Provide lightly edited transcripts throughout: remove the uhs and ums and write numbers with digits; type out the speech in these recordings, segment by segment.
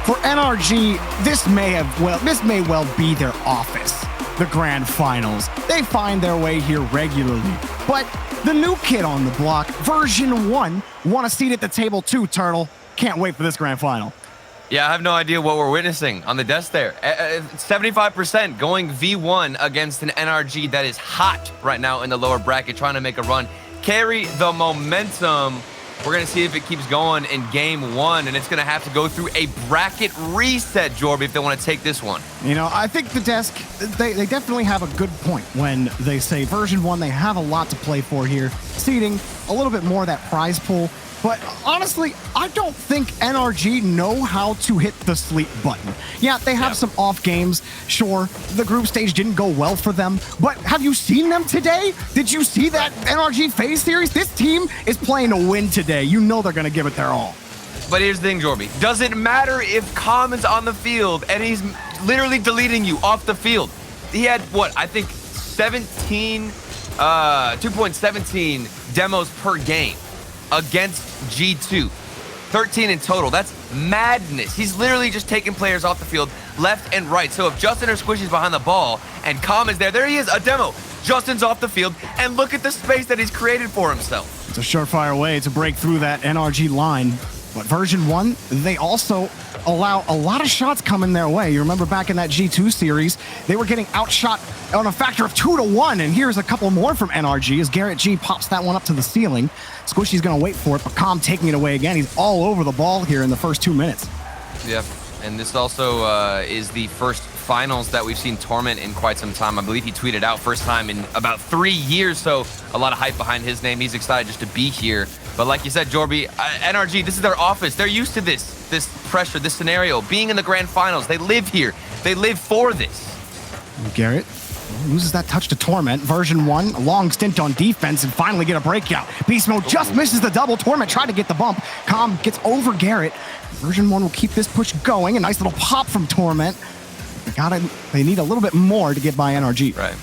For NRG, this may well be their office. The grand finals. They find their way here regularly. But the new kid on the block, Version1, want a seat at the table too, Turtle. Can't wait for this grand final. Yeah, I have no idea what we're witnessing on the desk there. 75% going V1 against an NRG that is hot right now in the lower bracket, trying to make a run. Carry the momentum. We're going to see if it keeps going in game one, and it's going to have to go through a bracket reset, Jorby, if they want to take this one. You know, I think the desk, they definitely have a good point when they say Version1, they have a lot to play for here. Seeding, a little bit more of that prize pool. But honestly, I don't think NRG know how to hit the sleep button. Yeah, they have some off games. Sure, the group stage didn't go well for them. But have you seen them today? Did you see that NRG phase series? This team is playing to win today. You know they're going to give it their all. But here's the thing, Jorby. Doesn't matter if Calm is on the field and he's literally deleting you off the field. He had, what, I think 2.17 demos per game against G2. 13 in total. That's madness. He's literally just taking players off the field left and right. So if Justin or Squishy's behind the ball and Calm is there he is, a demo. Justin's off the field, and look at the space that he's created for himself. It's a surefire way to break through that NRG line. But Version1, they also allow a lot of shots coming their way. You remember back in that G2 series, they were getting outshot on a factor of 2-1, and here's a couple more from NRG as Garrett G pops that one up to the ceiling. Squishy's gonna wait for it, but Calm taking it away again. He's all over the ball here in the first 2 minutes. Yeah, and this also is the first finals that we've seen Torment in quite some time. I believe he tweeted out first time in about 3 years, so a lot of hype behind his name. He's excited just to be here. But like you said, Jorby, NRG, this is their office. They're used to this pressure, this scenario, being in the grand finals. They live here. They live for this. Garrett loses that touch to Torment. Version1, a long stint on defense and finally get a breakout. Beast Mode just misses the double. Torment tried to get the bump. Calm gets over Garrett. Version1 will keep this push going. A nice little pop from Torment. They need a little bit more to get by NRG. Right.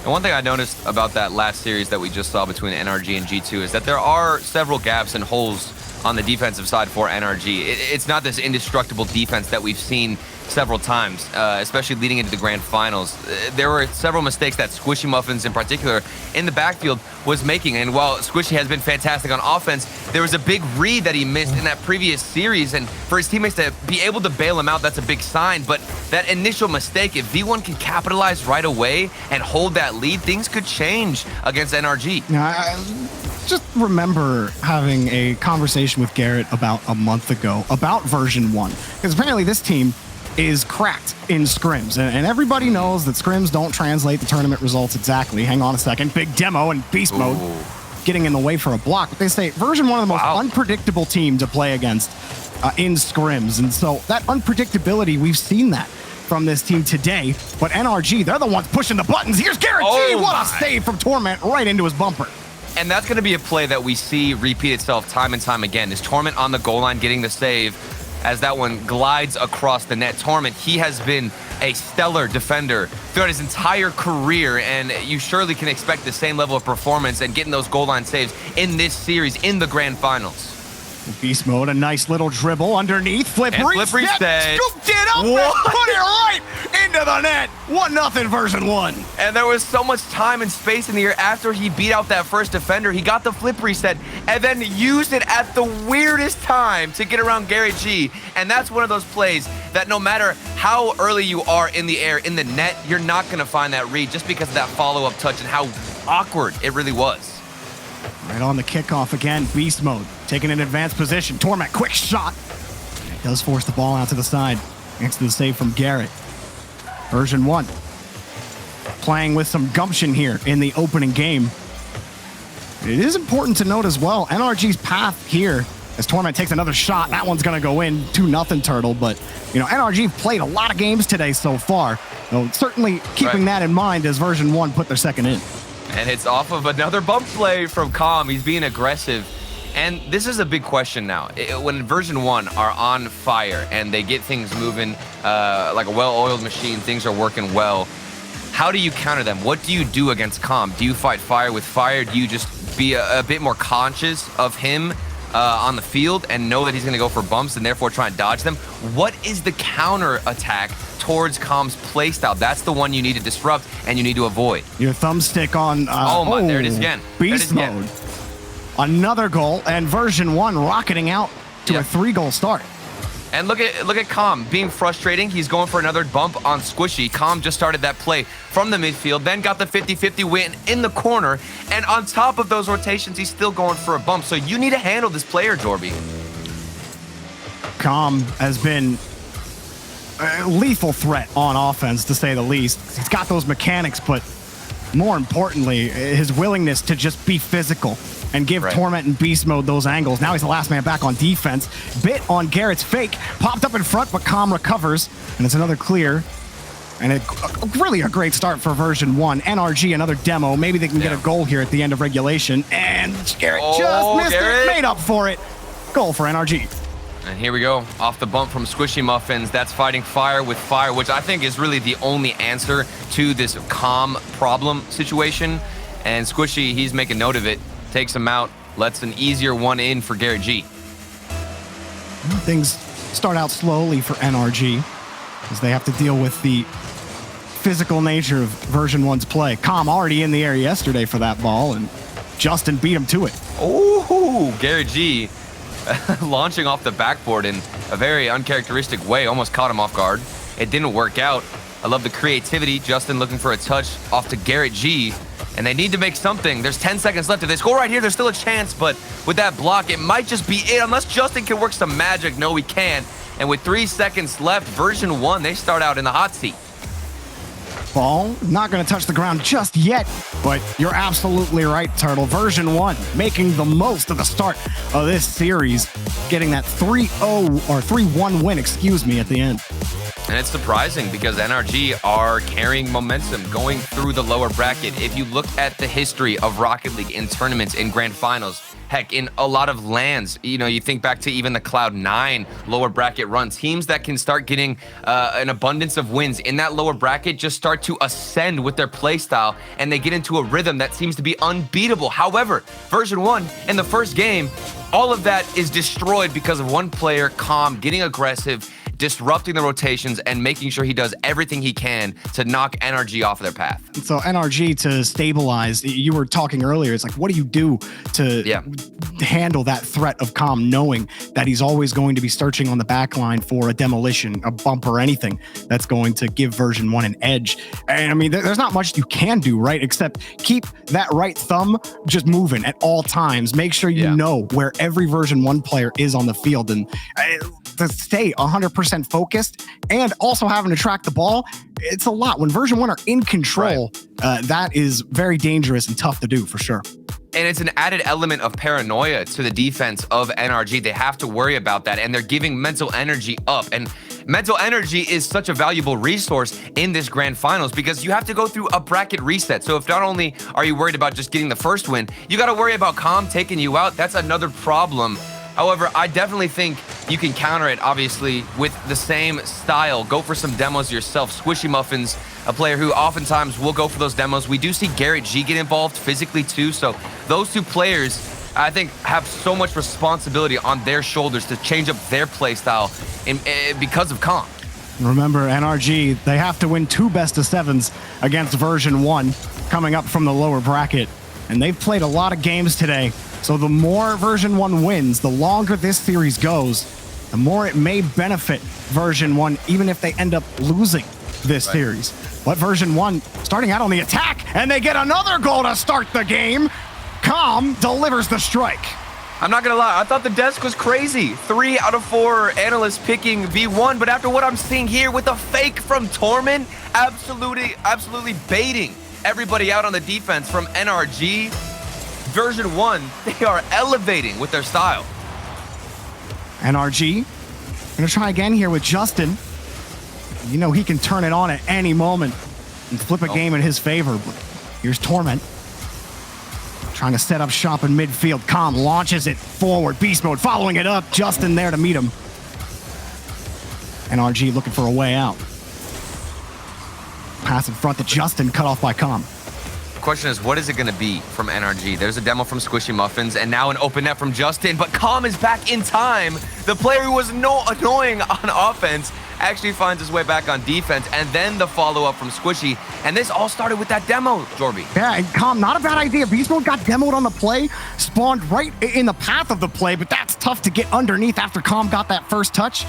And one thing I noticed about that last series that we just saw between NRG and G2 is that there are several gaps and holes on the defensive side for NRG. It's not this indestructible defense that we've seen several times, especially leading into the grand finals. There were several mistakes that Squishy Muffins in particular in the backfield was making, and while Squishy has been fantastic on offense, there was a big read that he missed in that previous series, and for his teammates to be able to bail him out, that's a big sign. But that initial mistake, if V1 can capitalize right away and hold that lead, things could change against NRG. I just remember having a conversation with Garrett about a month ago about Version1, because apparently this team is cracked in scrims, and everybody knows that scrims don't translate the tournament results exactly. Hang on a second. Big demo and beast mode getting in the way for a block. But they say Version1 of the most unpredictable team to play against in scrims, and so that unpredictability, we've seen that from this team today. But NRG, they're the ones pushing the buttons. Here's Garrett G. What a save from Torment right into his bumper. And that's going to be a play that we see repeat itself time and time again. Is Torment on the goal line getting the save as that one glides across the net. Torment, he has been a stellar defender throughout his entire career, and you surely can expect the same level of performance and getting those goal line saves in this series in the grand finals. Beast Mode, a nice little dribble underneath. Flip reset. Scooped it up and put it right into the net. 1-0 Version1. And there was so much time and space in the air after he beat out that first defender. He got the flip reset and then used it at the weirdest time to get around Garrett G. And that's one of those plays that no matter how early you are in the air, in the net, you're not going to find that read just because of that follow-up touch and how awkward it really was. Right on the kickoff again, Beast Mode taking an advanced position. Torment, quick shot. It does force the ball out to the side. Thanks to the save from Garrett. Version1 playing with some gumption here in the opening game. It is important to note as well, NRG's path here as Torment takes another shot. That one's going to go in, 2-0 Turtle. But, you know, NRG played a lot of games today so far. So certainly keeping that in mind as Version1 put their second in. And it's off of another bump play from Calm. He's being aggressive. And this is a big question now. When Version1 are on fire and they get things moving like a well-oiled machine, things are working well, how do you counter them? What do you do against Calm? Do you fight fire with fire? Do you just be a bit more conscious of him on the field and know that he's going to go for bumps and therefore try and dodge them. What is the counter attack towards Calm's playstyle? That's the one you need to disrupt and you need to avoid. Your thumbstick on... oh my, there it is again. Beast mode. Another goal, and Version1 rocketing out to a 3-goal start. And look at Calm being frustrating. He's going for another bump on Squishy. Calm just started that play from the midfield, then got the 50-50 win in the corner. And on top of those rotations, he's still going for a bump. So you need to handle this player, Jorby. Calm has been a lethal threat on offense, to say the least. He's got those mechanics, but more importantly, his willingness to just be physical and give Torment and Beast Mode those angles. Now he's the last man back on defense. Bit on Garrett's fake. Popped up in front, but Calm recovers. And it's another clear. And really a great start for Version1. NRG, another demo. Maybe they can get a goal here at the end of regulation. And Garrett just missed it. Made up for it. Goal for NRG. And here we go. Off the bump from Squishy Muffins. That's fighting fire with fire, which I think is really the only answer to this Calm problem situation. And Squishy, he's making note of it. Takes him out, lets an easier one in for Garrett G. Things start out slowly for NRG as they have to deal with the physical nature of Version1's play. Calm already in the air yesterday for that ball, and Justin beat him to it. Oh, Garrett G launching off the backboard in a very uncharacteristic way, almost caught him off guard. It didn't work out. I love the creativity. Justin looking for a touch off to Garrett G. And they need to make something. There's 10 seconds left. If they score right here, there's still a chance. But with that block, it might just be it. Unless Justin can work some magic. No, he can't. And with 3 seconds left, Version1, they start out in the hot seat. Ball not going to touch the ground just yet. But you're absolutely right, Turtle. Version1 making the most of the start of this series. Getting that 3-0 or 3-1 win, excuse me, at the end. And it's surprising because NRG are carrying momentum going through the lower bracket. If you look at the history of Rocket League in tournaments, in grand finals, heck, in a lot of lands, you know, you think back to even the Cloud9 lower bracket run, teams that can start getting an abundance of wins in that lower bracket just start to ascend with their play style, and they get into a rhythm that seems to be unbeatable. However, Version1 in the first game, all of that is destroyed because of one player, Calm, getting aggressive, disrupting the rotations and making sure he does everything he can to knock NRG off of their path. So NRG to stabilize, you were talking earlier, it's like, what do you do to handle that threat of Calm, knowing that he's always going to be searching on the back line for a demolition, a bump, or anything that's going to give Version1 an edge? And I mean, there's not much you can do, right? Except keep that right thumb just moving at all times. Make sure you know where every Version1 player is on the field, and to stay 100% focused and also having to track the ball. It's a lot. When Version1 are in control, that is very dangerous and tough to do for sure. And it's an added element of paranoia to the defense of NRG. They have to worry about that, and they're giving mental energy up. And mental energy is such a valuable resource in this grand finals because you have to go through a bracket reset. So if not only are you worried about just getting the first win, you got to worry about Calm taking you out. That's another problem. However, I definitely think you can counter it, obviously, with the same style. Go for some demos yourself. Squishy Muffins, a player who oftentimes will go for those demos. We do see Garrett G get involved physically too. So those two players, I think, have so much responsibility on their shoulders to change up their play style because of Calm. Remember, NRG, they have to win 2 best-of-7s against Version1 coming up from the lower bracket. And they've played a lot of games today. So the more Version1 wins, the longer this series goes, the more it may benefit Version1, even if they end up losing this series. But Version1 starting out on the attack, and they get another goal to start the game. Calm delivers the strike. I'm not gonna lie, I thought the desk was crazy. 3 out of 4 analysts picking V1, but after what I'm seeing here with the fake from Torment, absolutely baiting everybody out on the defense from NRG. Version1, they are elevating with their style. NRG gonna try again here with Justin. You know he can turn it on at any moment and flip a game in his favor. But here's Torment trying to set up shop in midfield. Calm launches it forward. Beast mode following it up. Justin there to meet him. NRG looking for a way out. Pass in front to Justin, cut off by Calm. question is, what is it going to be from NRG? There's a demo from Squishy Muffins, and now an open net from Justin, but Calm is back in time. The player who was annoying on offense actually finds his way back on defense, and then the follow-up from Squishy, and this all started with that demo, Jorby. Yeah, and Calm, not a bad idea. Beast Mode got demoed on the play, spawned right in the path of the play, but that's tough to get underneath after Calm got that first touch.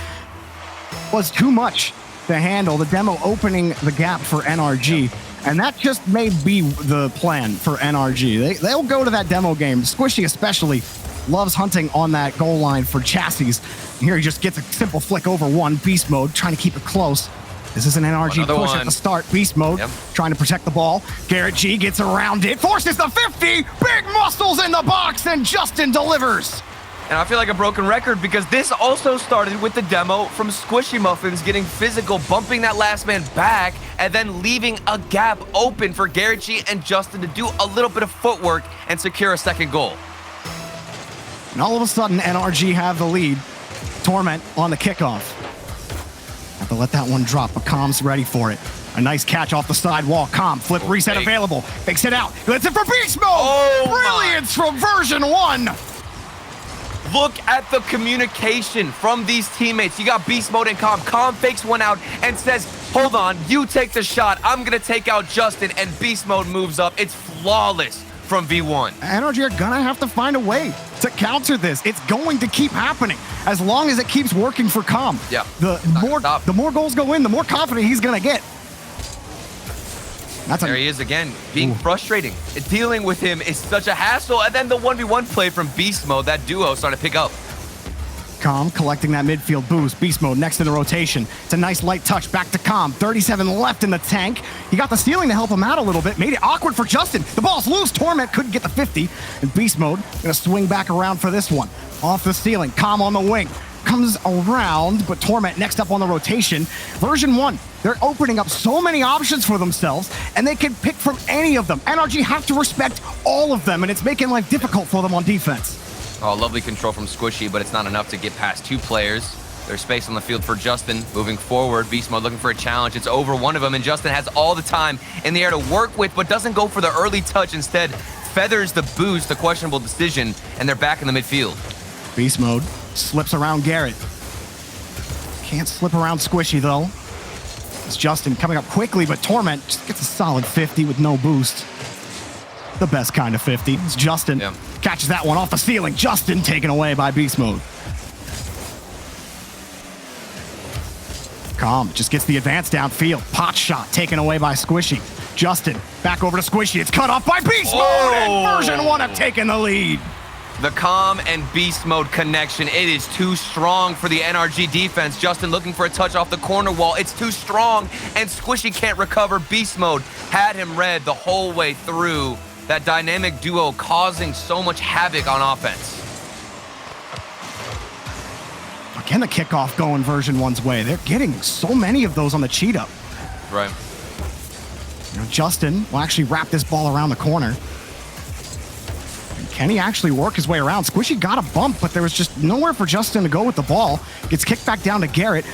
Was too much to handle. The demo opening the gap for NRG, and that just may be the plan for NRG. They'll go to that demo game. Squishy especially loves hunting on that goal line for chassis. Here he just gets a simple flick over one. Beast Mode trying to keep it close. This is an NRG Another push one at the start. Beast Mode trying to protect the ball. Garrett G gets around it, forces the 50. Big muscles in the box, and Justin delivers. And I feel like a broken record because this also started with the demo from Squishy Muffins getting physical, bumping that last man back, and then leaving a gap open for Garrett G and Justin to do a little bit of footwork and secure a second goal. And all of a sudden, NRG have the lead. Torment on the kickoff. Have to let that one drop, but Calm's ready for it. A nice catch off the side wall. Calm, flip, reset available. Fakes it out. Lets it for Beast Mode. Oh, Brilliance from Version1. Look at the communication from these teammates. You got Beast Mode and Calm. Calm fakes one out and says, hold on, you take the shot. I'm going to take out Justin, and Beast Mode moves up. It's flawless from V1. NRG are going to have to find a way to counter this. It's going to keep happening as long as it keeps working for Calm. Yeah. The more goals go in, the more confident he's going to get. There he is again, being frustrating. Dealing with him is such a hassle. And then the 1v1 play from Beast Mode, that duo started to pick up. Calm collecting that midfield boost. Beast Mode next in the rotation. It's a nice light touch back to Calm. 37 left in the tank. He got the stealing to help him out a little bit. Made it awkward for Justin. The ball's loose. Torment couldn't get the 50. And Beast Mode gonna swing back around for this one. Off the ceiling. Calm on the wing. Comes around, but Torment next up on the rotation. Version1, they're opening up so many options for themselves, and they can pick from any of them. NRG have to respect all of them, and it's making life difficult for them on defense. Oh, lovely control from Squishy, but it's not enough to get past two players. There's space on the field for Justin. Moving forward, Beast Mode looking for a challenge. It's over one of them, and Justin has all the time in the air to work with, but doesn't go for the early touch. Instead, feathers the boost, the questionable decision, and they're back in the midfield. Beast Mode slips around Garrett. Can't slip around Squishy, though. It's Justin coming up quickly, but Torment just gets a solid 50 with no boost. The best kind of 50. It's Justin. Catches that one off the ceiling. Justin taken away by Beast Mode. Calm just gets the advance downfield. Pot shot taken away by Squishy. Justin back over to Squishy. It's cut off by Beast Mode, and Version1 have taken the lead. The Calm and Beast Mode connection, it is too strong for the NRG defense. Justin looking for a touch off the corner wall. It's too strong, and Squishy can't recover. Beast Mode had him read the whole way through. That dynamic duo causing so much havoc on offense. Again, the kickoff going Version1's way. They're getting so many of those on the cheat up. Right. You know, Justin will actually wrap this ball around the corner. Can he actually work his way around? Squishy got a bump, but there was just nowhere for Justin to go with the ball. Gets kicked back down to Garrett.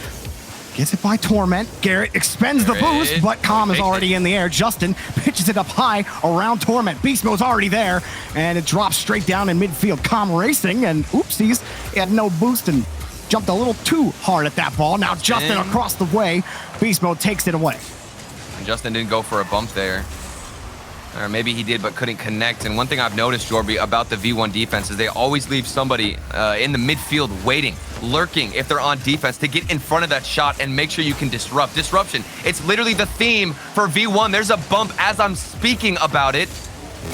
Gets it by Torment. Garrett expends the boost, but Calm is already in the air. Justin pitches it up high around Torment. Beast Mode's already there, and it drops straight down in midfield. Calm racing, and oopsies, he had no boost and jumped a little too hard at that ball. Now Justin across the way. Beast Mode takes it away. And Justin didn't go for a bump there. Or maybe he did, but couldn't connect. And one thing I've noticed, Jorby, about the V1 defense is they always leave somebody in the midfield waiting, lurking if they're on defense to get in front of that shot and make sure you can disrupt. Disruption, it's literally the theme for V1. There's a bump as I'm speaking about it.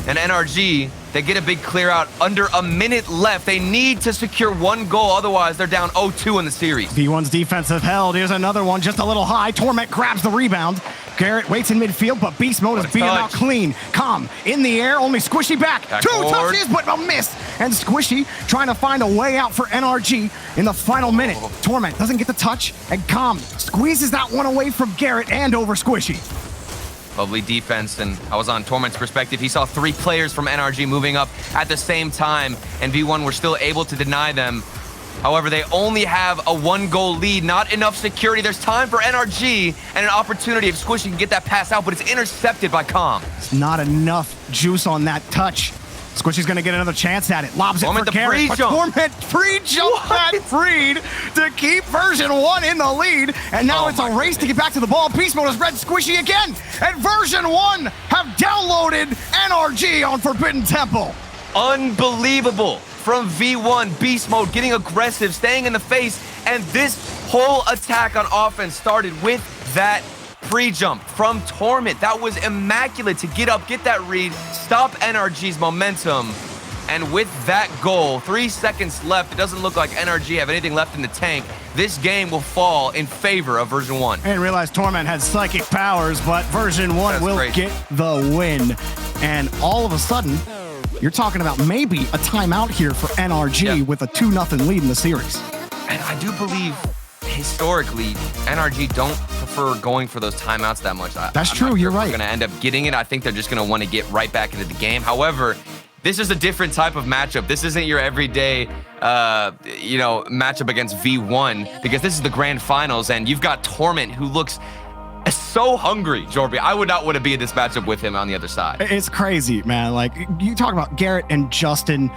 And NRG, they get a big clear out under a minute left. They need to secure one goal, otherwise they're down 0-2 in the series. V1's defense have held. Here's another one, just a little high. Torment grabs the rebound. Garrett waits in midfield, but Beast Mode is beating him out clean. Calm in the air, only Squishy back. Two touches, but a miss. And Squishy trying to find a way out for NRG in the final minute. Torment doesn't get the touch, and Calm squeezes that one away from Garrett and over Squishy. Lovely defense, and I was on Torment's perspective. He saw three players from NRG moving up at the same time, and V1 were still able to deny them. However, they only have a 1-goal lead, not enough security. There's time for NRG and an opportunity if Squishy can get that pass out, but it's intercepted by Calm. It's not enough juice on that touch. Squishy's gonna get another chance at it. Lobs it for Garrett, but Torment pre-jump that freed to keep Version1 in the lead, and now it's a race to get back to the ball. Beast Mode has read Squishy again, and Version1 have downloaded NRG on Forbidden Temple. Unbelievable from V1. Beast Mode getting aggressive, staying in the face, and this whole attack on offense started with that pre-jump from Torment. That was immaculate to get up, get that read, stop NRG's momentum. And with that goal, 3 seconds left, it doesn't look like NRG have anything left in the tank. This game will fall in favor of Version1. I didn't realize Torment had psychic powers, but Version1 will get the win. And all of a sudden, you're talking about maybe a timeout here for NRG with a 2-0 lead in the series. And I do believe historically, NRG don't prefer going for those timeouts that much. That's true, you're right. They're going to end up getting it. I think they're just going to want to get right back into the game. However, this is a different type of matchup. This isn't your everyday, matchup against V1, because this is the grand finals, and you've got Torment, who looks so hungry, Jorby. I would not want to be in this matchup with him on the other side. It's crazy, man. Like, you talk about Garrett and Justin,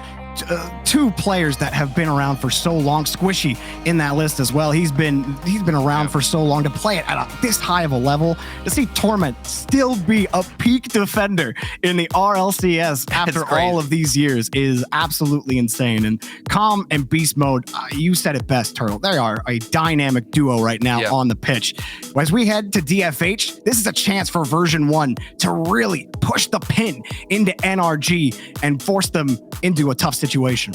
two players that have been around for so long. Squishy in that list as well. He's been around for so long. To play it at this high of a level, to see Torment still be a peak defender in the RLCS after all of these years is absolutely insane. And Calm and Beast Mode, you said it best, Turtle. They are a dynamic duo right now on the pitch. As we head to DFH, this is a chance for Version1 to really push the pin into NRG and force them into a tough situation.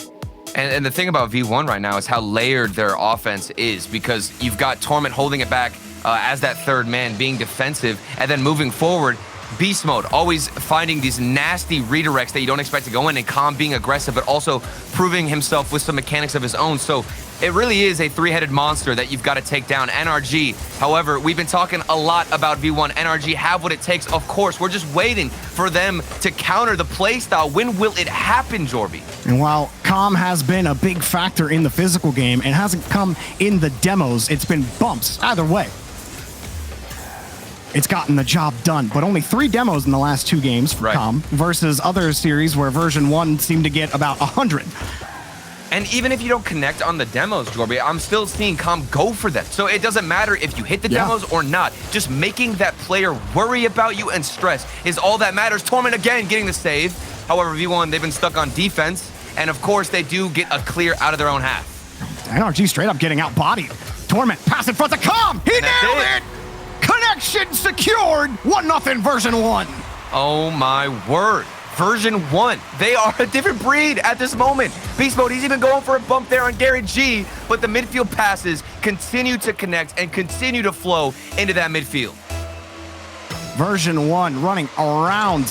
And the thing about V1 right now is how layered their offense is, because you've got Torment holding it back as that third man, being defensive, and then moving forward, Beast Mode always finding these nasty redirects that you don't expect to go in, and Calm being aggressive, but also proving himself with some mechanics of his own. So it really is a three-headed monster that you've got to take down. NRG, however, we've been talking a lot about V1. NRG have what it takes, of course. We're just waiting for them to counter the play style. When will it happen, Jorby? And while Calm has been a big factor in the physical game and hasn't come in the demos, it's been bumps either way. It's gotten the job done, but only 3 demos in the last 2 games for Calm versus other series where Version1 seemed to get about 100. And even if you don't connect on the demos, Jorby, I'm still seeing Calm go for them. So it doesn't matter if you hit the demos or not. Just making that player worry about you and stress is all that matters. Torment again getting the save. However, V1, they've been stuck on defense. And of course, they do get a clear out of their own half. NRG straight up getting outbodied. Torment pass in front of Calm. He nailed it! Connection secured. 1-0 Version1. Oh my word. Version1, they are a different breed at this moment. Beast Mode, he's even going for a bump there on Gary G, but the midfield passes continue to connect and continue to flow into that midfield. Version1 running around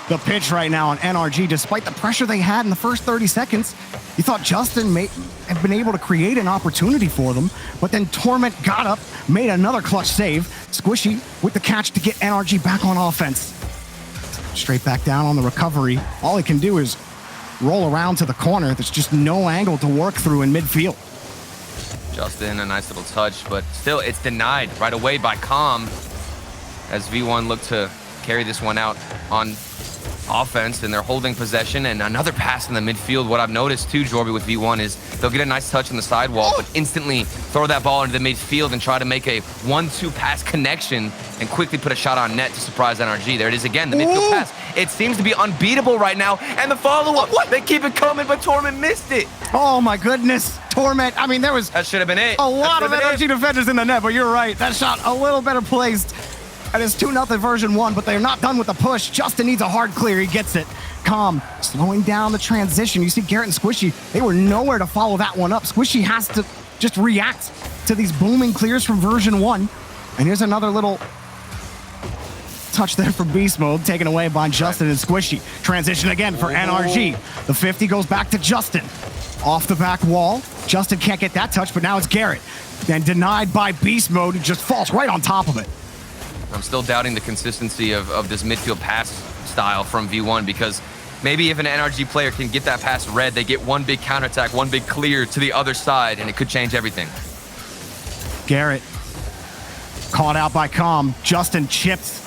the pitch right now on NRG, despite the pressure they had in the first 30 seconds. You thought Justin may have been able to create an opportunity for them, but then Torment got up, made another clutch save. Squishy with the catch to get NRG back on offense. Straight back down on the recovery. All he can do is roll around to the corner. There's just no angle to work through in midfield. Justin, a nice little touch, but still it's denied right away by Calm as V1 look to carry this one out on offense, and they're holding possession, and another pass in the midfield. What I've noticed too, Jorby, with V1 is they'll get a nice touch on the sidewall, but instantly throw that ball into the midfield and try to make a 1-2 pass connection and quickly put a shot on net to surprise NRG. There it is again, the midfield pass. It seems to be unbeatable right now, and the follow-up, they keep it coming, but Torment missed it. Oh my goodness, Torment. I mean, there was that should have been it. A lot of NRG defenders in the net, but you're right. That shot a little better placed. And it's 2-0 Version1, but they're not done with the push. Justin needs a hard clear. He gets it. Calm, slowing down the transition. You see Garrett and Squishy, they were nowhere to follow that one up. Squishy has to just react to these booming clears from Version1. And here's another little touch there from Beast Mode, taken away by Justin and Squishy. Transition again for NRG. The 50 goes back to Justin. Off the back wall. Justin can't get that touch, but now it's Garrett. Then denied by Beast Mode, who just falls right on top of it. I'm still doubting the consistency of this midfield pass style from V1, because Maybe if an NRG player can get that past red, they get one big counterattack, one big clear to the other side, and it could change everything. Garrett caught out by Calm. Justin chips.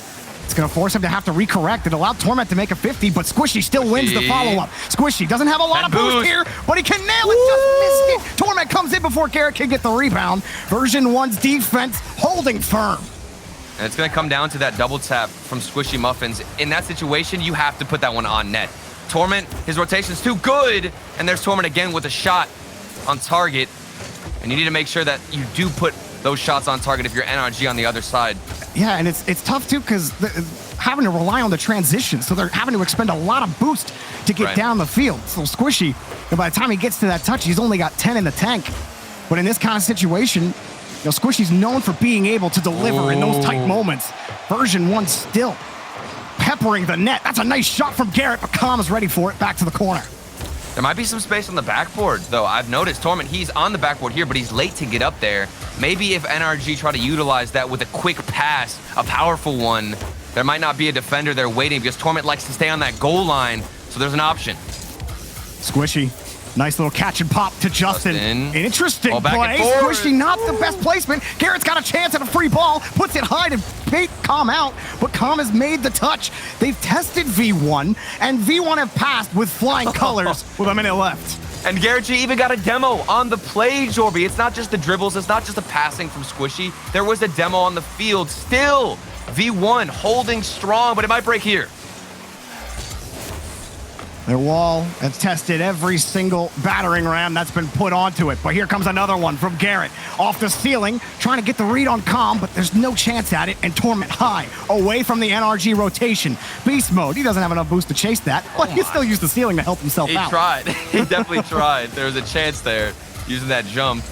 It's going to force him to have to recorrect. It allowed Torment to make a 50, but Squishy still wins the follow-up. Squishy doesn't have a lot of boost here, but he can nail it. Just missed it. Torment comes in before Garrett can get the rebound. Version 1's defense holding firm. And it's going to come down to that double tap from Squishy Muffins. In that situation, you have to put that one on net. Torment, his rotation's too good, and there's Torment again with a shot on target. And you need to make sure that you do put those shots on target if you're NRG on the other side. Yeah, and it's tough too because having to rely on the transition, so they're having to expend a lot of boost to get down the field. So Squishy, by the time he gets to that touch, he's only got 10 in the tank. But in this kind of situation, Squishy's known for being able to deliver in those tight moments. Version 1 still peppering the net. That's a nice shot from Garrett, but Calm is ready for it. Back to the corner. There might be some space on the backboard, though. I've noticed Torment, he's on the backboard here, but he's late to get up there. Maybe if NRG try to utilize that with a quick pass, a powerful one, there might not be a defender there waiting because Torment likes to stay on that goal line, so there's an option. Squishy. Nice little catch and pop to Justin. Interesting play. Squishy, not the best placement. Garrett's got a chance at a free ball, puts it high to bait Calm out, but Calm has made the touch. They've tested V1, and V1 have passed with flying colors with a minute left. And Garrett G even got a demo on the play, Jorby. It's not just the dribbles, it's not just the passing from Squishy. There was a demo on the field. Still, V1 holding strong, but it might break here. Their wall has tested every single battering ram that's been put onto it. But here comes another one from Garrett. Off the ceiling, trying to get the read on Calm, but there's no chance at it. And Torment high, away from the NRG rotation. Beast mode, he doesn't have enough boost to chase that, but he still used the ceiling to help himself out. He tried. He definitely tried. There was a chance there using that jump.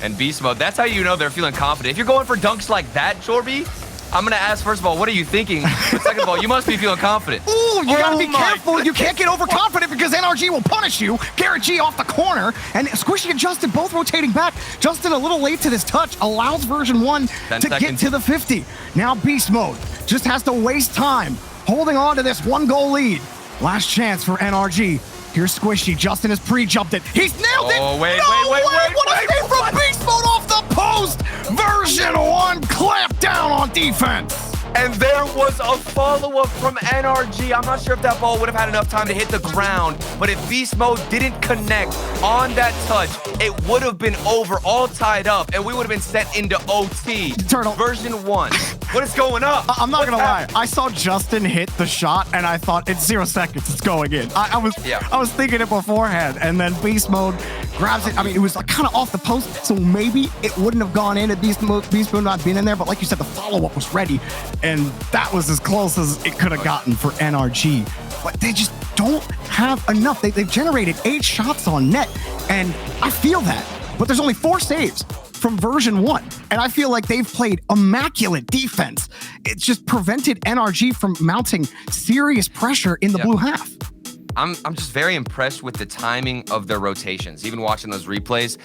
And beast mode, that's how you know they're feeling confident. If you're going for dunks like that, Jorby, I'm going to ask, first of all, what are you thinking? But second of all, you must be feeling confident. Ooh, you got to be careful. You can't get overconfident because NRG will punish you. Garrett G off the corner, and Squishy and Justin both rotating back. Justin a little late to this touch, allows Version 1 to get to the 50. Now Beast Mode just has to waste time holding on to this 1-goal lead. Last chance for NRG. Here's Squishy. Justin has pre-jumped it. He's nailed it. Oh, wait. What a save from Beast Mode off the post. Version 1 clamped down on defense. And there was a follow-up from NRG. I'm not sure if that ball would have had enough time to hit the ground, but if Beast Mode didn't connect on that touch, it would have been over, all tied up, and we would have been sent into OT. Turtle. Version 1. What is going up? I'm not going to lie. I saw Justin hit the shot, and I thought, it's 0 seconds. It's going in. I was thinking it beforehand, and then Beast Mode grabs it. I mean, it was kind of off the post, so maybe it wouldn't have gone in at Beast Mode not being in there, but like you said, the follow-up was ready. And that was as close as it could have gotten for NRG. But they just don't have enough. They've generated 8 shots on net, and I feel that. But there's only 4 saves from Version 1, and I feel like they've played immaculate defense. It's just prevented NRG from mounting serious pressure in the blue half. I'm just very impressed with the timing of their rotations, even watching those replays.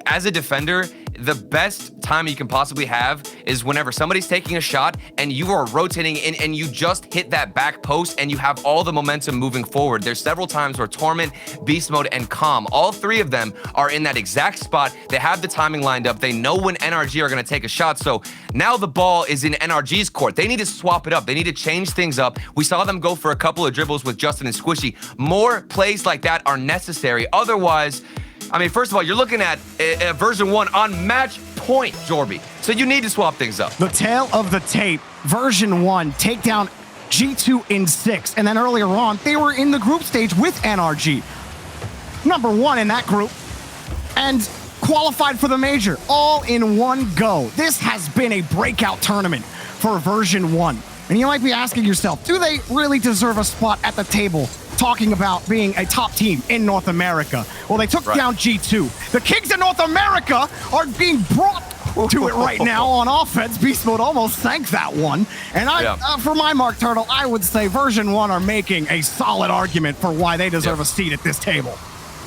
As a defender, the best time you can possibly have is whenever somebody's taking a shot and you are rotating in and you just hit that back post and you have all the momentum moving forward. There's several times where Torment, Beast Mode, and Calm, all 3 of them are in that exact spot. They have the timing lined up. They know when NRG are going to take a shot. So now the ball is in NRG's court. They need to swap it up. They need to change things up. We saw them go for a couple of dribbles with Justin and Squishy. More plays like that are necessary. Otherwise, I mean, first of all, you're looking at a Version 1 on match point, Jorby. So you need to swap things up. The tail of the tape, Version 1, take down G2 in 6. And then earlier on, they were in the group stage with NRG. Number 1 in that group. And qualified for the major, all in one go. This has been a breakout tournament for Version 1. And you might be asking yourself, do they really deserve a spot at the table talking about being a top team in North America? Well, they took down G2. The Kings of North America are being brought to it right now on offense. Beast Mode almost sank that one. And for my mark, Turtle, I would say Version 1 are making a solid argument for why they deserve a seat at this table.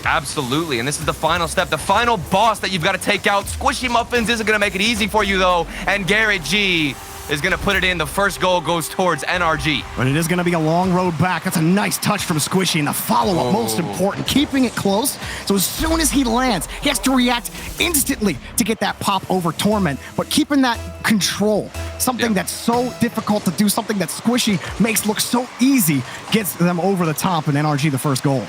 Absolutely, and this is the final step, the final boss that you've got to take out. Squishy Muffins isn't going to make it easy for you, though, and Garrett G is going to put it in. The first goal goes towards NRG. But it is going to be a long road back. That's a nice touch from Squishy, and the follow-up, most important, keeping it close. So as soon as he lands, he has to react instantly to get that pop over Torment, but keeping that control, something that's so difficult to do, something that Squishy makes look so easy, gets them over the top, and NRG the first goal.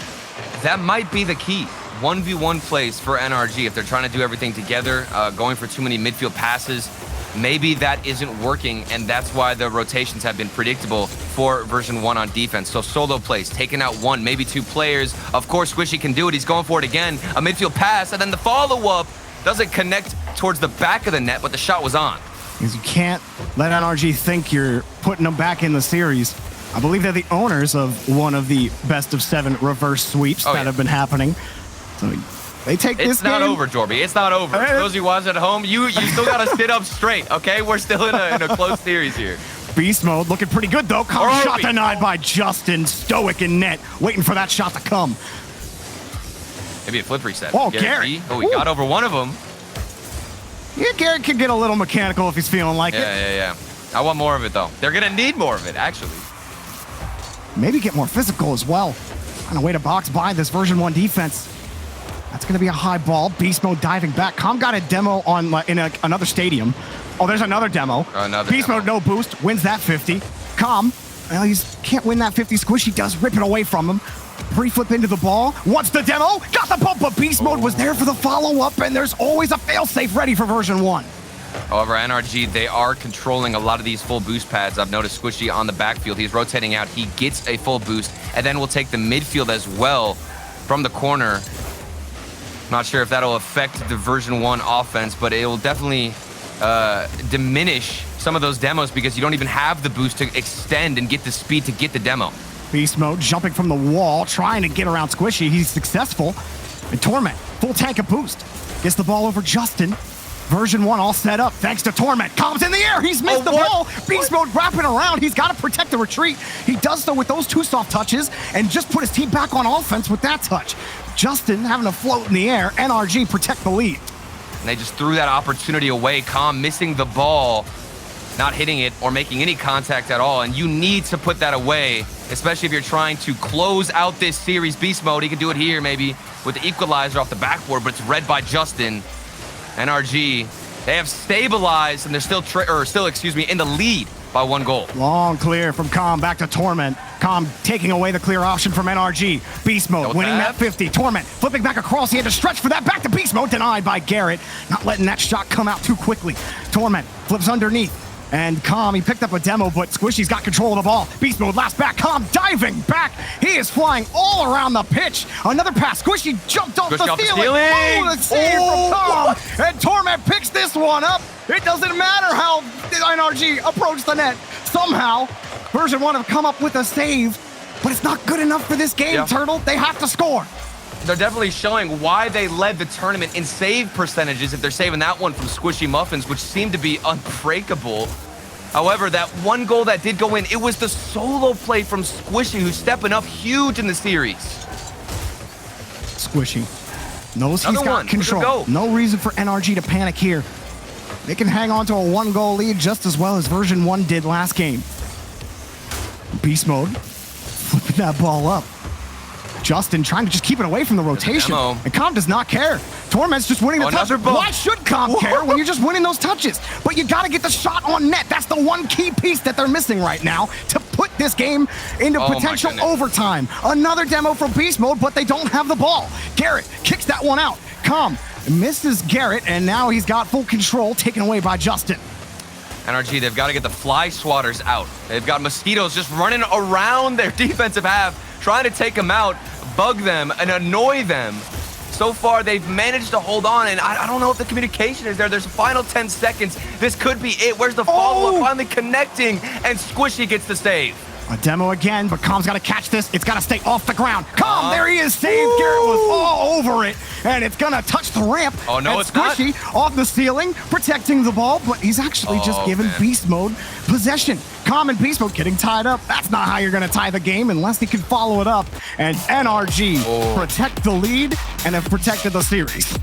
That might be the key. 1v1 plays for NRG if they're trying to do everything together, going for too many midfield passes. Maybe that isn't working, and that's why the rotations have been predictable for version 1 on defense. So solo plays, taking out one, maybe two players. Of course, Squishy can do it. He's going for it again. A midfield pass, and then the follow-up doesn't connect towards the back of the net, but the shot was on. Because you can't let NRG think you're putting them back in the series. I believe they're the owners of one of the best of 7 reverse sweeps that have been happening. So they take this game. It's not over, Jorby. It's not over. For those of you watching at home, you still got to sit up straight, okay? We're still in a close series here. Beast mode looking pretty good, though. Shot denied by Justin. Stoic in net, waiting for that shot to come. Maybe a flip reset. Oh, Garrett. Oh, he got over one of them. Yeah, Garrett can get a little mechanical if he's feeling like it. Yeah. I want more of it, though. They're going to need more of it, actually. Maybe get more physical as well. On a way to box by this version 1 defense. That's going to be a high ball. Beast mode diving back. Com got a demo on in another stadium. Oh, there's another demo. Beast mode, no boost. Wins that 50. Com, well, he can't win that 50. Squishy does rip it away from him. Pre-flip into the ball. Wants the demo. Got the bump, but Beast mode was there for the follow-up, and there's always a fail-safe ready for version 1. However, NRG, they are controlling a lot of these full boost pads. I've noticed Squishy on the backfield. He's rotating out. He gets a full boost, and then we'll take the midfield as well from the corner. Not sure if that'll affect the version 1 offense, but it will definitely diminish some of those demos because you don't even have the boost to extend and get the speed to get the demo. Beast mode jumping from the wall, trying to get around Squishy. He's successful. And Torment, full tank of boost. Gets the ball over Justin. Version 1 all set up thanks to Torment. Comes in the air. He's missed the ball. Beast mode wrapping around. He's got to protect the retreat. He does so with those 2 soft touches and just put his team back on offense with that touch. Justin having to float in the air. NRG protect the lead. And they just threw that opportunity away. Com missing the ball, not hitting it or making any contact at all. And you need to put that away, especially if you're trying to close out this series. Beast mode, he can do it here maybe with the equalizer off the backboard, but it's read by Justin. NRG, they have stabilized and they're still in the lead by 1 goal. Long clear from Com back to Torment. Com taking away the clear option from NRG. Beast mode winning that 50. Torment flipping back across. He had to stretch for that. Back to Beast mode. Denied by Garrett. Not letting that shot come out too quickly. Torment flips underneath. And Com, he picked up a demo, but Squishy's got control of the ball. Beast mode last back. Com diving back. He is flying all around the pitch. Another pass. Squishy jumped off the ceiling. Oh, the save from Com. And Torment picks this one up. It doesn't matter how NRG approached the net. Somehow, version 1 have come up with a save, but it's not good enough for this game, Turtle. They have to score. They're definitely showing why they led the tournament in save percentages if they're saving that one from Squishy Muffins, which seemed to be unbreakable. However, that 1 goal that did go in, it was the solo play from Squishy who's stepping up huge in the series. Squishy knows he's got control. No reason for NRG to panic here. They can hang on to a 1-goal lead just as well as version 1 did last game. Beast mode, flipping that ball up. Justin trying to just keep it away from the rotation. And Com does not care. Torment's just winning the touch. Why should Com care when you're just winning those touches? But you got to get the shot on net. That's the one key piece that they're missing right now to put this game into potential overtime. Another demo from Beast mode, but they don't have the ball. Garrett kicks that one out. Com misses Garrett, and now he's got full control, taken away by Justin. NRG, they've got to get the fly swatters out. They've got mosquitoes just running around their defensive half, trying to take them out, bug them, and annoy them. So far, they've managed to hold on, and I don't know if the communication is there. There's a final 10 seconds. This could be it. Where's the follow-up? Finally connecting, and Squishy gets the save. A demo again, but Com's got to catch this. It's got to stay off the ground. Com, there he is, saved. Garrett was all over it, and it's going to touch the ramp. Oh, no, it's not. Squishy off the ceiling, protecting the ball, but he's actually just given Beast mode possession. Com and Beast mode getting tied up. That's not how you're going to tie the game unless he can follow it up. And NRG protect the lead and have protected the series.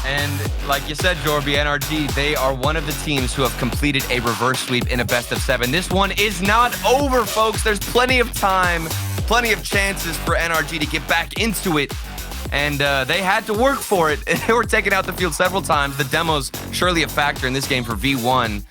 And like you said, Jorby, NRG, they are one of the teams who have completed a reverse sweep in a best of 7. This one is not over, folks. There's plenty of time, plenty of chances for NRG to get back into it. And they had to work for it. They were taken out the field several times. The demo's surely a factor in this game for V1.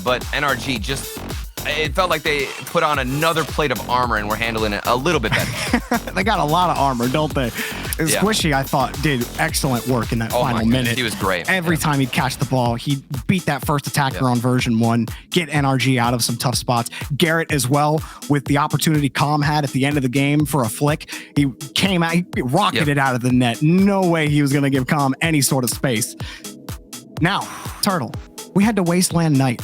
But NRG just, it felt like they put on another plate of armor and were handling it a little bit better. They got a lot of armor, don't they? Yeah. Squishy, I thought, did excellent work in that final minute. He was great. Every time he'd catch the ball, he'd beat that first attacker on version 1, get NRG out of some tough spots. Garrett as well, with the opportunity Calm had at the end of the game for a flick. He came out, he rocketed out of the net. No way he was going to give Calm any sort of space. Now, Turtle, we had to Wasteland Night.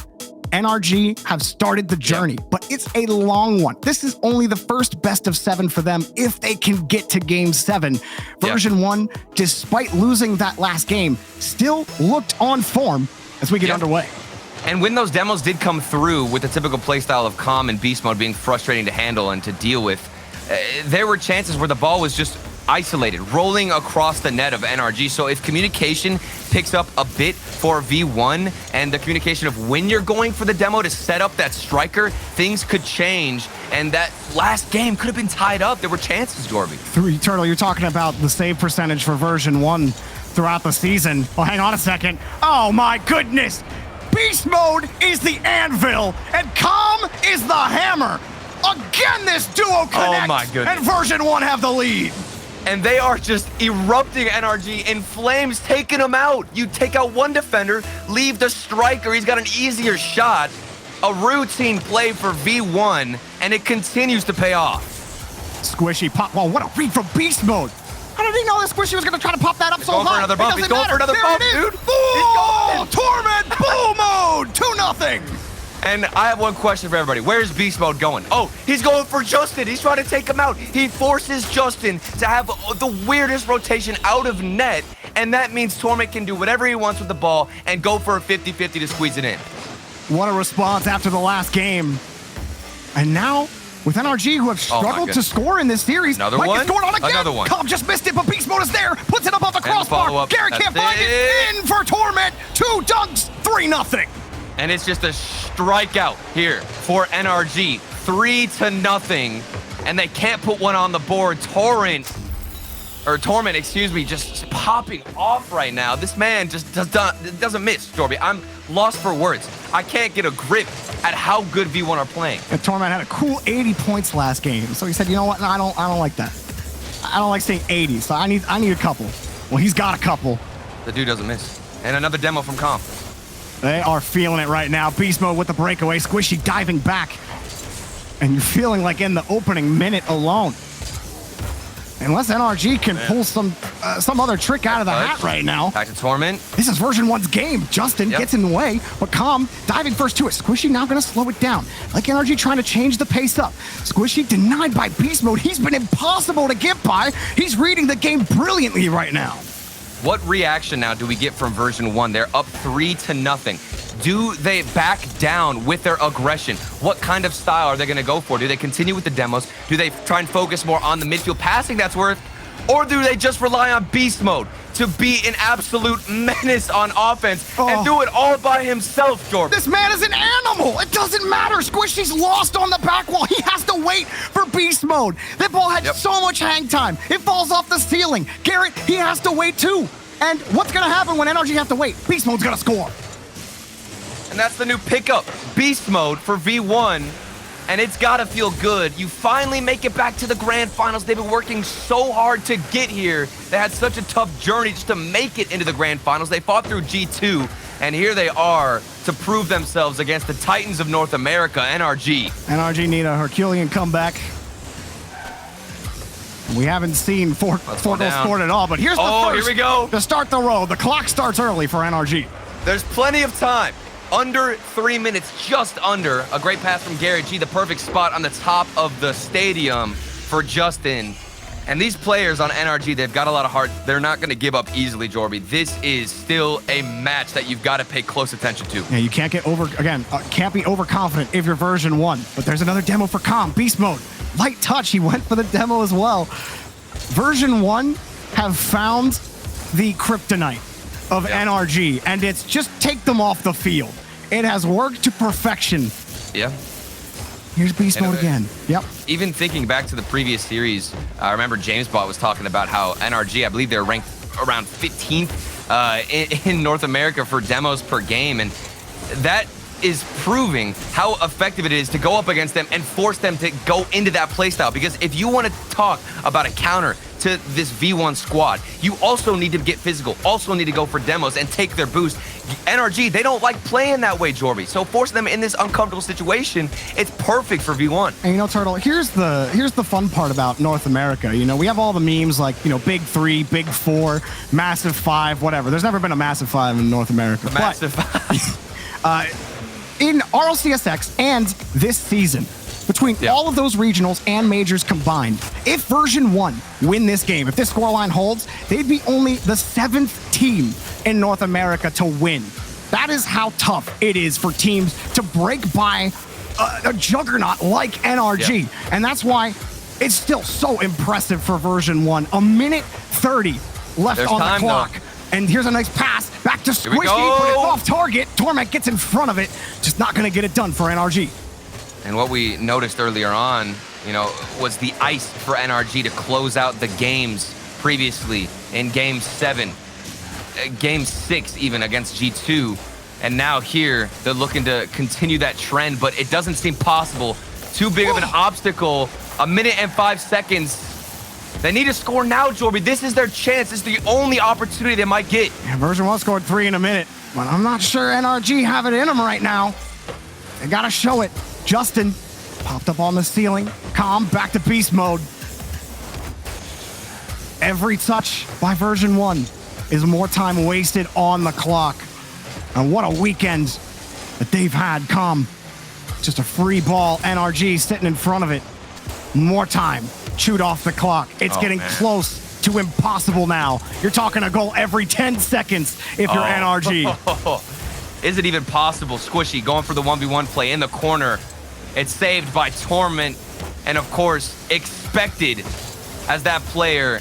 NRG have started the journey, but it's a long one. This is only the first best of 7 for them if they can get to game 7. Version 1, despite losing that last game, still looked on form as we get underway. And when those demos did come through with the typical playstyle of Calm and Beast Mode being frustrating to handle and to deal with, there were chances where the ball was just isolated, rolling across the net of NRG. So if communication picks up a bit for V1 and the communication of when you're going for the demo to set up that striker, things could change. And that last game could have been tied up. There were chances, Jorby. Turtle, you're talking about the save percentage for version 1 throughout the season. Well, hang on a second. Oh my goodness. Beast Mode is the anvil and Calm is the hammer. Again, this duo connect. Oh my goodness. And version 1 have the lead. And they are just erupting NRG in flames, taking them out. You take out one defender, leave the striker. He's got an easier shot. A routine play for V1, and it continues to pay off. Squishy pop. Well, what a read from Beast Mode. How did he know that Squishy was going to try to pop that up so high? For another bump. He's going for another bump, dude. Oh, Torment, Bull Mode, 2-0. And I have one question for everybody. Where's Beast Mode going? Oh, he's going for Justin. He's trying to take him out. He forces Justin to have the weirdest rotation out of net, and that means Torment can do whatever he wants with the ball and go for a 50-50 to squeeze it in. What a response after the last game. And now, with NRG, who have struggled to score in this series, another one? Going on again. Another one. Calm just missed it, but Beast Mode is there. Puts it above the crossbar. Garrett can't find it. In for Torment. 2 dunks, 3-0. And it's just a strikeout here for NRG. 3-0. And they can't put one on the board. Torment, excuse me, just popping off right now. This man just doesn't miss, Jorby. I'm lost for words. I can't get a grip at how good V1 are playing. And Torment had a cool 80 points last game. So he said, you know what? No, I don't like that. I don't like saying 80, so I need a couple. Well, he's got a couple. The dude doesn't miss. And another demo from Calm. They are feeling it right now. Beast Mode with the breakaway. Squishy diving back. And you're feeling like in the opening minute alone, unless NRG can pull some other trick out of the hat right now. Back to Torment. This is version 1's game. Justin gets in the way, but Calm diving first to it. Squishy now going to slow it down. Like NRG trying to change the pace up. Squishy denied by Beast Mode. He's been impossible to get by. He's reading the game brilliantly right now. What reaction now do we get from version 1? They're up 3-0. Do they back down with their aggression? What kind of style are they going to go for? Do they continue with the demos? Do they try and focus more on the midfield passing that's worth? Or do they just rely on Beast Mode to be an absolute menace on offense and do it all by himself, Jordan? This man is an animal. It doesn't matter. Squishy's lost on the back wall. He has to wait for Beast Mode. That ball had so much hang time. It falls off the ceiling. Garrett, he has to wait too. And what's going to happen when NRG have to wait? Beast Mode's going to score. And that's the new pickup, Beast Mode for V1. And it's got to feel good. You finally make it back to the grand finals. They've been working so hard to get here. They had such a tough journey just to make it into the grand finals. They fought through G2, and here they are to prove themselves against the Titans of North America, NRG. NRG need a Herculean comeback. We haven't seen four goals scored at all, but here's the first. Here we go. To start the road. The clock starts early for NRG. There's plenty of time. Under 3 minutes, just under. A great pass from Garrett G, the perfect spot on the top of the stadium for Justin. And these players on NRG, they've got a lot of heart. They're not going to give up easily, Jorby. This is still a match that you've got to pay close attention to. Yeah, you can't get can't be overconfident if you're version 1. But there's another demo for Calm, Beast Mode. Light touch, he went for the demo as well. Version 1 have found the kryptonite. of NRG, and it's just take them off the field. It has worked to perfection. Yeah. Here's beast mode again. Yep. Even thinking back to the previous series, I remember JamesBot was talking about how NRG, I believe they're ranked around 15th in North America for demos per game, and that is proving how effective it is to go up against them and force them to go into that playstyle. Because if you want to talk about a counter to this V1 squad, you also need to get physical, also need to go for demos and take their boost. NRG, they don't like playing that way, Jorby. So forcing them in this uncomfortable situation, it's perfect for V1. And you know, Turtle, here's the fun part about North America. You know, we have all the memes like, you know, Big 3, Big 4, Massive 5, whatever. There's never been a Massive 5 in North America. The Massive 5. In RLCSX and this season, between all of those regionals and majors combined, if Version 1 win this game, if this scoreline holds, they'd be only the 7th team in North America to win. That is how tough it is for teams to break by a juggernaut like NRG. And that's why it's still so impressive for Version 1. A minute 30 left on the clock. Though. And here's a nice pass back to Squishy, but it's off target. Torment gets in front of it, just not going to get it done for NRG. And what we noticed earlier on, you know, was the ice for NRG to close out the games previously in Game 7, Game 6 even against G2. And now here, they're looking to continue that trend, but it doesn't seem possible. Too big of an obstacle. A minute and 5 seconds. They need to score now, Jorby. This is their chance. This is the only opportunity they might get. Yeah, Version 1 scored 3 in a minute, but I'm not sure NRG have it in them right now. They got to show it. Justin popped up on the ceiling. Calm, back to beast mode. Every touch by Version 1 is more time wasted on the clock. And what a weekend that they've had. Calm, just a free ball. NRG sitting in front of it. More time chewed off the clock. It's getting close to impossible now. You're talking a goal every 10 seconds if you're NRG. Is it even possible? Squishy going for the 1v1 play in the corner. It's saved by Torment, and of course, expected as that player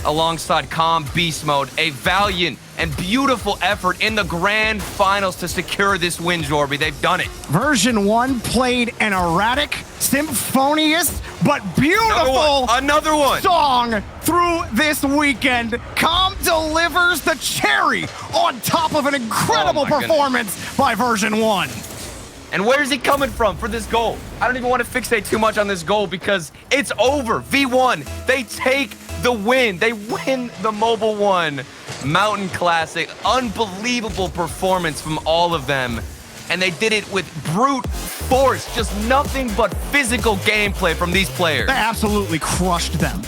alongside Calm Beast Mode. A valiant and beautiful effort in the grand finals to secure this win, Jorby. They've done it. Version 1 played an erratic, symphonious, but beautiful another one song through this weekend. Calm delivers the cherry on top of an incredible performance by Version 1. And where is he coming from for this goal? I don't even want to fixate too much on this goal because it's over. V1, they take the win. They win the Mobile 1 Mountain Classic. Unbelievable performance from all of them. And they did it with brute force. Just nothing but physical gameplay from these players. They absolutely crushed them.